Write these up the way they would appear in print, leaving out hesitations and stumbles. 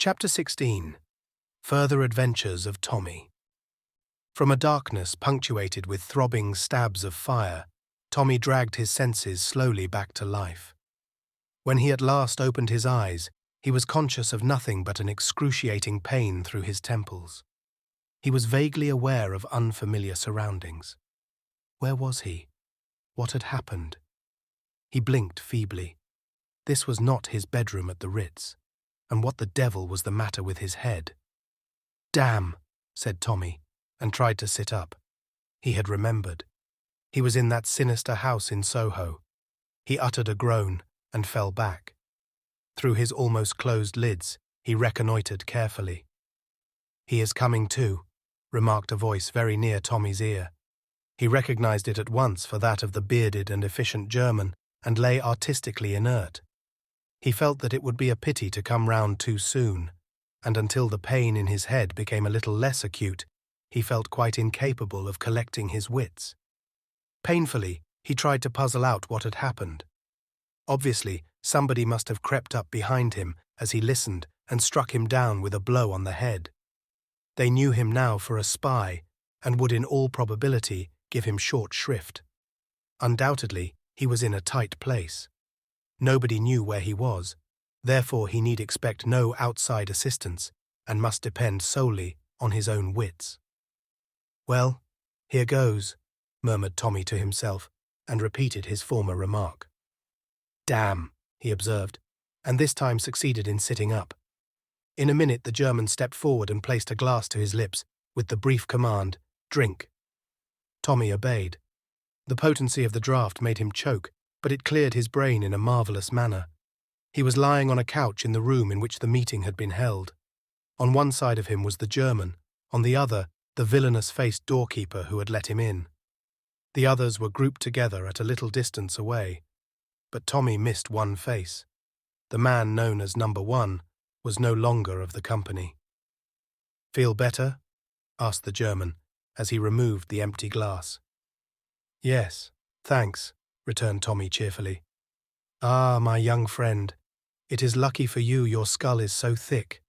Chapter 16. Further Adventures of Tommy. From a darkness punctuated with throbbing stabs of fire, Tommy dragged his senses slowly back to life. When he at last opened his eyes, he was conscious of nothing but an excruciating pain through his temples. He was vaguely aware of unfamiliar surroundings. Where was he? What had happened? He blinked feebly. This was not his bedroom at the Ritz. And what the devil was the matter with his head? "Damn," said Tommy, and tried to sit up. He had remembered. He was in that sinister house in Soho. He uttered a groan and fell back. Through his almost closed lids, he reconnoitred carefully. "He is coming too," remarked a voice very near Tommy's ear. He recognized it at once for that of the bearded and efficient German, and lay artistically inert. He felt that it would be a pity to come round too soon, and until the pain in his head became a little less acute, he felt quite incapable of collecting his wits. Painfully, he tried to puzzle out what had happened. Obviously, somebody must have crept up behind him as he listened and struck him down with a blow on the head. They knew him now for a spy, and would in all probability give him short shrift. Undoubtedly, he was in a tight place. Nobody knew where he was, therefore he need expect no outside assistance, and must depend solely on his own wits. "Well, here goes," murmured Tommy to himself, and repeated his former remark. "Damn," he observed, and this time succeeded in sitting up. In a minute the German stepped forward and placed a glass to his lips, with the brief command, "Drink." Tommy obeyed. The potency of the draught made him choke, but it cleared his brain in a marvelous manner. He was lying on a couch in the room in which the meeting had been held. On one side of him was the German, on the other, the villainous-faced doorkeeper who had let him in. The others were grouped together at a little distance away. But Tommy missed one face. The man known as Number 1 was no longer of the company. "Feel better?" asked the German, as he removed the empty glass. "Yes, thanks," returned Tommy cheerfully. "Ah, my young friend, it is lucky for you your skull is so thick."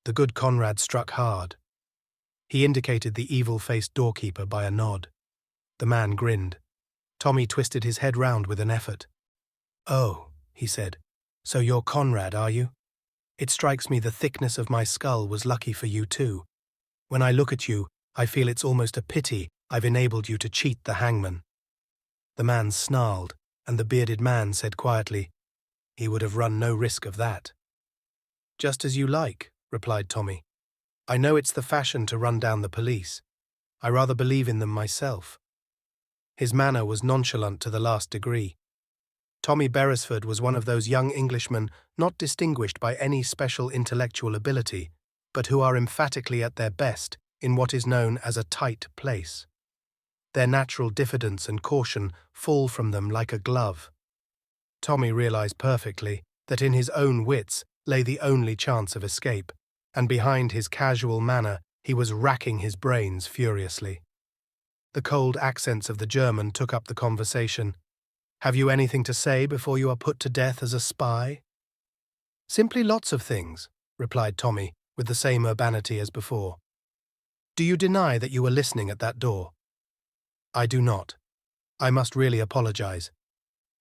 The good Conrad struck hard. He indicated the evil-faced doorkeeper by a nod. The man grinned. Tommy twisted his head round with an effort. "Oh," he said, "so you're Conrad, are you? It strikes me the thickness of my skull was lucky for you too. When I look at you, I feel it's almost a pity I've enabled you to cheat the hangman." The man snarled, and the bearded man said quietly, "He would have run no risk of that." "Just as you like," replied Tommy. "I know it's the fashion to run down the police. I rather believe in them myself." His manner was nonchalant to the last degree. Tommy Beresford was one of those young Englishmen not distinguished by any special intellectual ability, but who are emphatically at their best in what is known as a tight place. Their natural diffidence and caution fall from them like a glove. Tommy realized perfectly that in his own wits lay the only chance of escape, and behind his casual manner he was racking his brains furiously. The cold accents of the German took up the conversation. "Have you anything to say before you are put to death as a spy?" "Simply lots of things," replied Tommy with the same urbanity as before. "Do you deny that you were listening at that door?" "I do not. I must really apologize.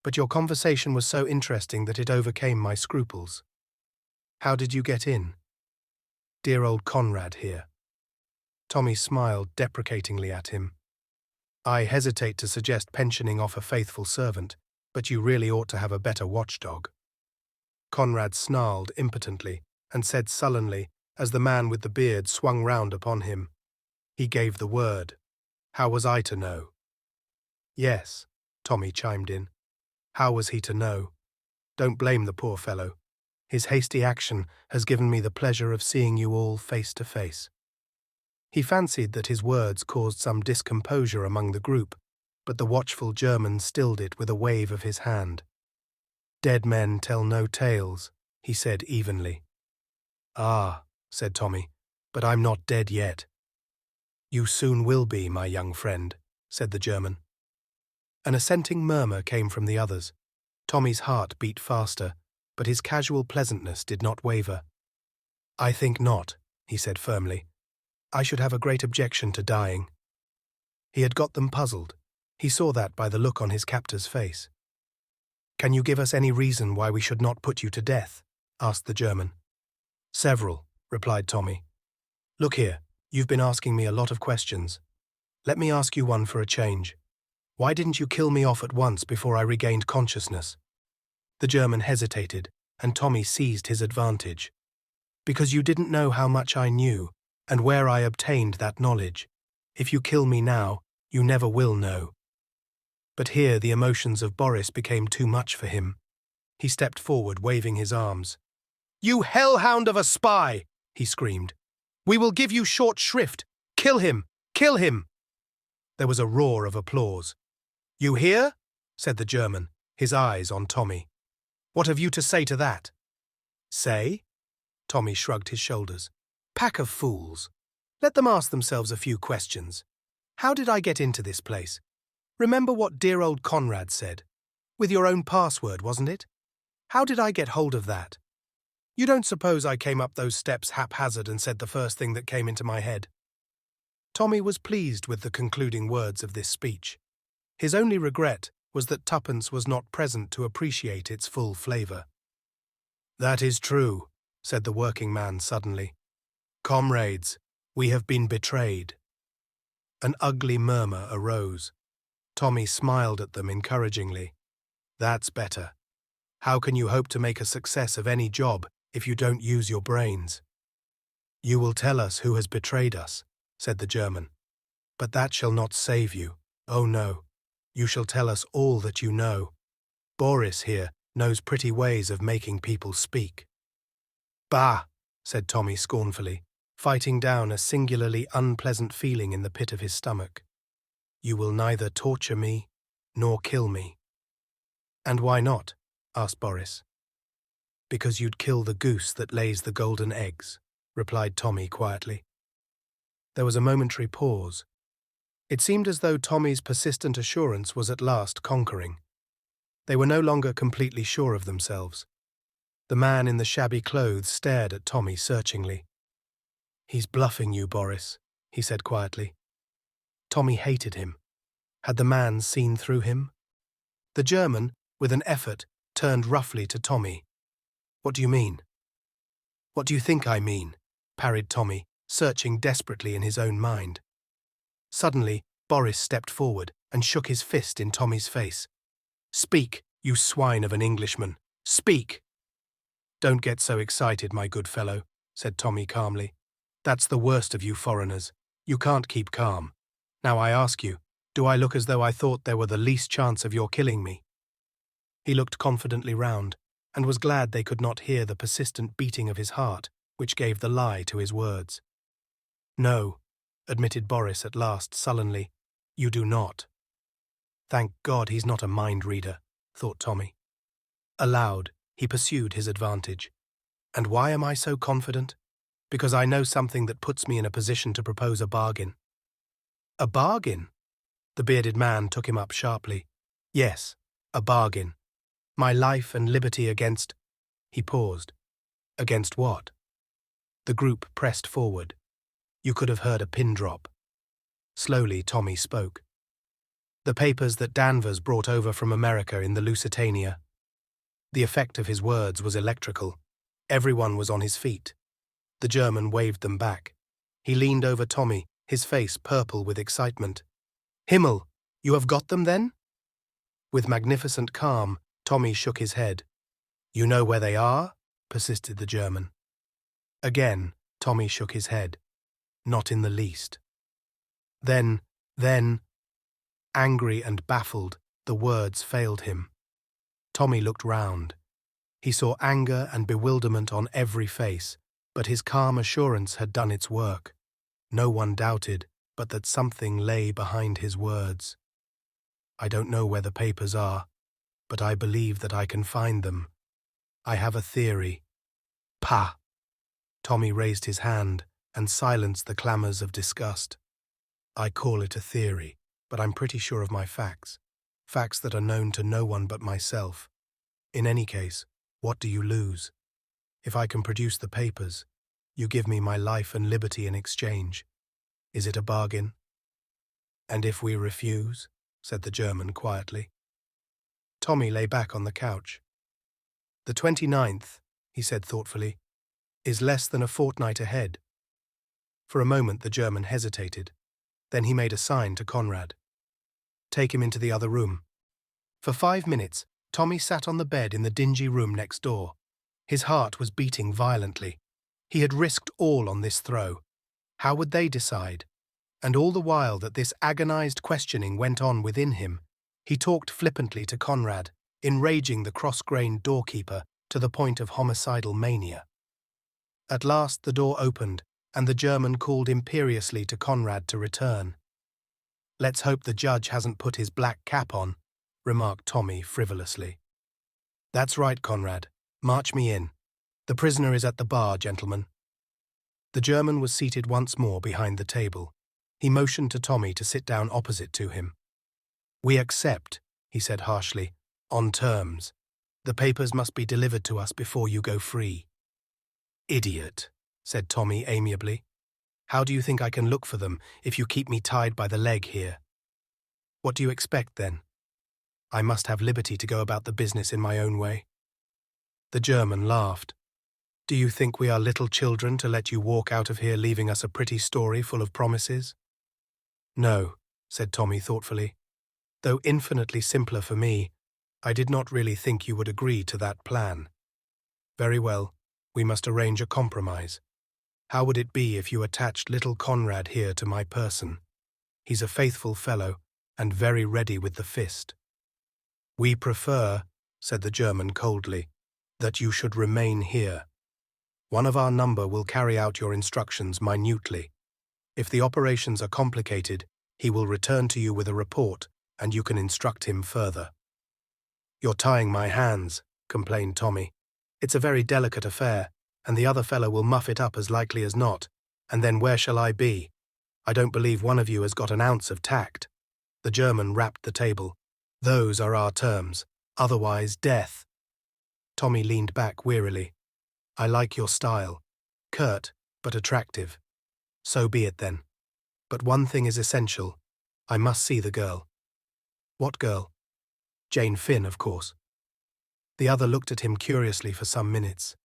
But your conversation was so interesting that it overcame my scruples. How did you get in?" "Dear old Conrad here." Tommy smiled deprecatingly at him. "I hesitate to suggest pensioning off a faithful servant, but you really ought to have a better watchdog." Conrad snarled impotently and said sullenly, as the man with the beard swung round upon him, "He gave the word. How was I to know?" "Yes," Tommy chimed in. "How was he to know? Don't blame the poor fellow. His hasty action has given me the pleasure of seeing you all face to face." He fancied that his words caused some discomposure among the group, but the watchful German stilled it with a wave of his hand. "Dead men tell no tales," he said evenly. "Ah," said Tommy, "but I'm not dead yet." "You soon will be, my young friend," said the German. An assenting murmur came from the others. Tommy's heart beat faster, but his casual pleasantness did not waver. I think not, he said firmly. I should have a great objection to dying. He had got them puzzled. He saw that by the look on his captor's face. Can you give us any reason why we should not put you to death? Asked the German. Several, replied Tommy. Look here, you've been asking me a lot of questions. Let me ask you one for a change. Why didn't you kill me off at once before I regained consciousness? The German hesitated, and Tommy seized his advantage. Because you didn't know how much I knew, and where I obtained that knowledge. If you kill me now, you never will know. But here the emotions of Boris became too much for him. He stepped forward, waving his arms. You hellhound of a spy! He screamed. We will give you short shrift. Kill him! Kill him! There was a roar of applause. You hear? Said the German, his eyes on Tommy. What have you to say to that? Say? Tommy shrugged his shoulders. Pack of fools. Let them ask themselves a few questions. How did I get into this place? Remember what dear old Conrad said. With your own password, wasn't it? How did I get hold of that? You don't suppose I came up those steps haphazard and said the first thing that came into my head? Tommy was pleased with the concluding words of this speech. His only regret was that Tuppence was not present to appreciate its full flavour. That is true, said the working man suddenly. Comrades, we have been betrayed. An ugly murmur arose. Tommy smiled at them encouragingly. That's better. How can you hope to make a success of any job if you don't use your brains? You will tell us who has betrayed us, said the German. But that shall not save you. Oh no. You shall tell us all that you know. Boris here knows pretty ways of making people speak. Bah, said Tommy scornfully, fighting down a singularly unpleasant feeling in the pit of his stomach. You will neither torture me nor kill me. And why not? Asked Boris. Because you'd kill the goose that lays the golden eggs, replied Tommy quietly. There was a momentary pause. It seemed as though Tommy's persistent assurance was at last conquering. They were no longer completely sure of themselves. The man in the shabby clothes stared at Tommy searchingly. He's bluffing you, Boris, he said quietly. Tommy hated him. Had the man seen through him? The German, with an effort, turned roughly to Tommy. What do you mean? What do you think I mean? Parried Tommy, searching desperately in his own mind. Suddenly, Boris stepped forward and shook his fist in Tommy's face. Speak, you swine of an Englishman. Speak! Don't get so excited, my good fellow, said Tommy calmly. That's the worst of you foreigners. You can't keep calm. Now I ask you, do I look as though I thought there were the least chance of your killing me? He looked confidently round, and was glad they could not hear the persistent beating of his heart, which gave the lie to his words. No, admitted Boris at last sullenly, you do not. Thank God he's not a mind-reader, thought Tommy. Aloud, he pursued his advantage. And why am I so confident? Because I know something that puts me in a position to propose a bargain. A bargain? The bearded man took him up sharply. Yes, a bargain. My life and liberty against… He paused. Against what? The group pressed forward. You could have heard a pin drop. Slowly, Tommy spoke. The papers that Danvers brought over from America in the Lusitania. The effect of his words was electrical. Everyone was on his feet. The German waved them back. He leaned over Tommy, his face purple with excitement. Himmel, you have got them then? With magnificent calm, Tommy shook his head. You know where they are? Persisted the German. Again, Tommy shook his head. Not in the least. Then, angry and baffled, the words failed him. Tommy looked round. He saw anger and bewilderment on every face, but his calm assurance had done its work. No one doubted but that something lay behind his words. I don't know where the papers are, but I believe that I can find them. I have a theory. Pah! Tommy raised his hand and silenced the clamours of disgust. I call it a theory, but I'm pretty sure of my facts. Facts that are known to no one but myself. In any case, what do you lose? If I can produce the papers, You give me my life and liberty in exchange. Is it a bargain?" "And if we refuse?" said the German quietly. Tommy lay back on the couch. "The 29th, he said thoughtfully, "is less than a fortnight ahead." For a moment the German hesitated. Then he made a sign to Conrad. "Take him into the other room." For 5 minutes, Tommy sat on the bed in the dingy room next door. His heart was beating violently. He had risked all on this throw. How would they decide? And all the while that this agonized questioning went on within him, he talked flippantly to Conrad, enraging the cross-grained doorkeeper to the point of homicidal mania. At last the door opened, and the German called imperiously to Conrad to return. "Let's hope the judge hasn't put his black cap on," remarked Tommy frivolously. "That's right, Conrad. March me in. The prisoner is at the bar, gentlemen." The German was seated once more behind the table. He motioned to Tommy to sit down opposite to him. "We accept," he said harshly, "on terms. The papers must be delivered to us before you go free." "Idiot," said Tommy amiably. "How do you think I can look for them if you keep me tied by the leg here?" "What do you expect, then?" "I must have liberty to go about the business in my own way." The German laughed. "Do you think we are little children to let you walk out of here leaving us a pretty story full of promises?" "No," said Tommy thoughtfully. "Though infinitely simpler for me, I did not really think you would agree to that plan." "Very well, we must arrange a compromise. How would it be if you attached little Conrad here to my person? He's a faithful fellow, and very ready with the fist." "We prefer," said the German coldly, "that you should remain here. One of our number will carry out your instructions minutely. If the operations are complicated, he will return to you with a report, and you can instruct him further." "You're tying my hands," complained Tommy. "It's a very delicate affair, and the other fellow will muff it up as likely as not, and then where shall I be? I don't believe one of you has got an ounce of tact." The German rapped the table. "Those are our terms. Otherwise, death." Tommy leaned back wearily. "I like your style. Curt, but attractive. So be it then. But one thing is essential. I must see the girl." "What girl?" "Jane Finn, of course." The other looked at him curiously for some minutes.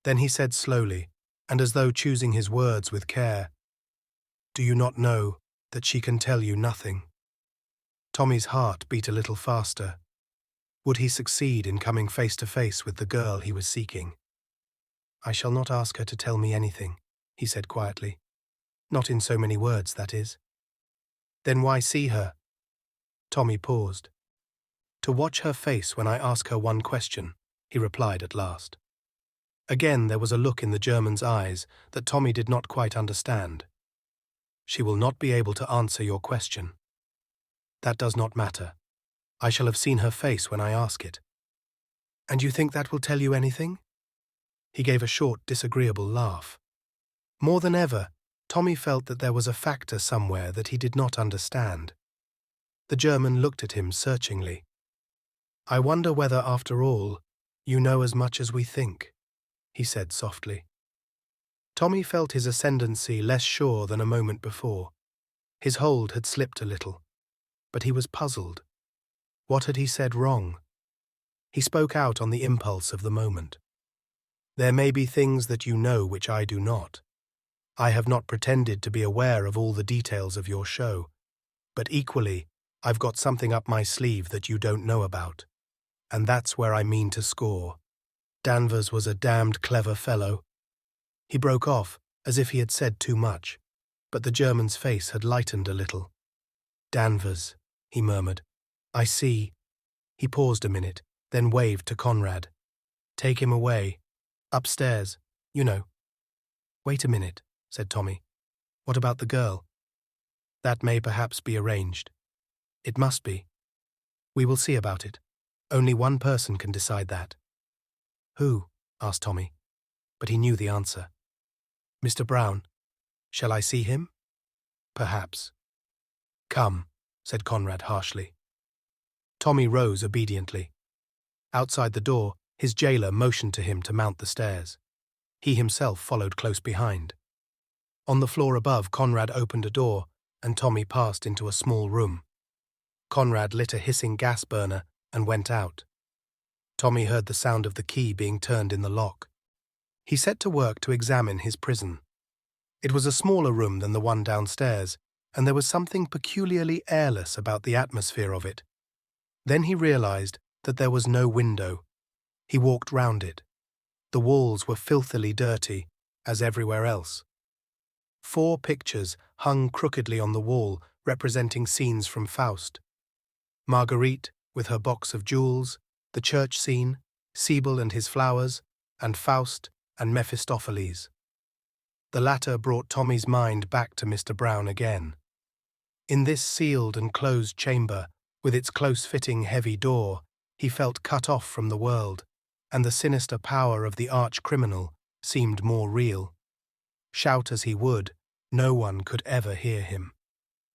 Then he said slowly, and as though choosing his words with care, "Do you not know that she can tell you nothing?" Tommy's heart beat a little faster. Would he succeed in coming face to face with the girl he was seeking? "I shall not ask her to tell me anything," he said quietly. "Not in so many words, that is." "Then why see her?" Tommy paused. "To watch her face when I ask her one question," he replied at last. Again there was a look in the German's eyes that Tommy did not quite understand. "She will not be able to answer your question." "That does not matter. I shall have seen her face when I ask it." "And you think that will tell you anything?" He gave a short, disagreeable laugh. More than ever, Tommy felt that there was a factor somewhere that he did not understand. The German looked at him searchingly. "I wonder whether, after all, you know as much as we think," he said softly. Tommy felt his ascendancy less sure than a moment before. His hold had slipped a little, but he was puzzled. What had he said wrong? He spoke out on the impulse of the moment. "There may be things that you know which I do not. I have not pretended to be aware of all the details of your show, but equally, I've got something up my sleeve that you don't know about. And that's where I mean to score. Danvers was a damned clever fellow." He broke off, as if he had said too much, but the German's face had lightened a little. "Danvers," he murmured. "I see." He paused a minute, then waved to Conrad. "Take him away. Upstairs, you know." "Wait a minute," said Tommy. "What about the girl?" "That may perhaps be arranged." "It must be." "We will see about it. Only one person can decide that." "Who?" asked Tommy, but he knew the answer. "Mr. Brown. Shall I see him?" "Perhaps." "Come," said Conrad harshly. Tommy rose obediently. Outside the door, his jailer motioned to him to mount the stairs. He himself followed close behind. On the floor above, Conrad opened a door, and Tommy passed into a small room. Conrad lit a hissing gas burner and went out. Tommy heard the sound of the key being turned in the lock. He set to work to examine his prison. It was a smaller room than the one downstairs, and there was something peculiarly airless about the atmosphere of it. Then he realized that there was no window. He walked round it. The walls were filthily dirty, as everywhere else. 4 pictures hung crookedly on the wall, representing scenes from Faust. Marguerite, with her box of jewels, the church scene, Sibyl and his flowers, and Faust and Mephistopheles. The latter brought Tommy's mind back to Mr. Brown again. In this sealed and closed chamber, with its close-fitting heavy door, he felt cut off from the world, and the sinister power of the arch-criminal seemed more real. Shout as he would, no one could ever hear him.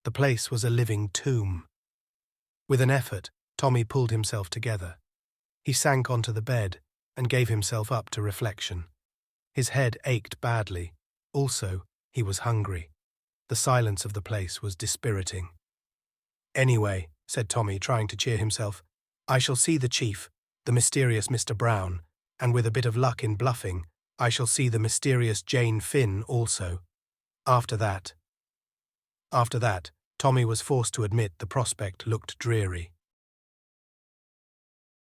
The place was a living tomb. With an effort, Tommy pulled himself together. He sank onto the bed and gave himself up to reflection. His head ached badly. Also, he was hungry. The silence of the place was dispiriting. "Anyway," said Tommy, trying to cheer himself, "I shall see the chief, the mysterious Mr. Brown, and with a bit of luck in bluffing, I shall see the mysterious Jane Finn also. After that, Tommy was forced to admit the prospect looked dreary.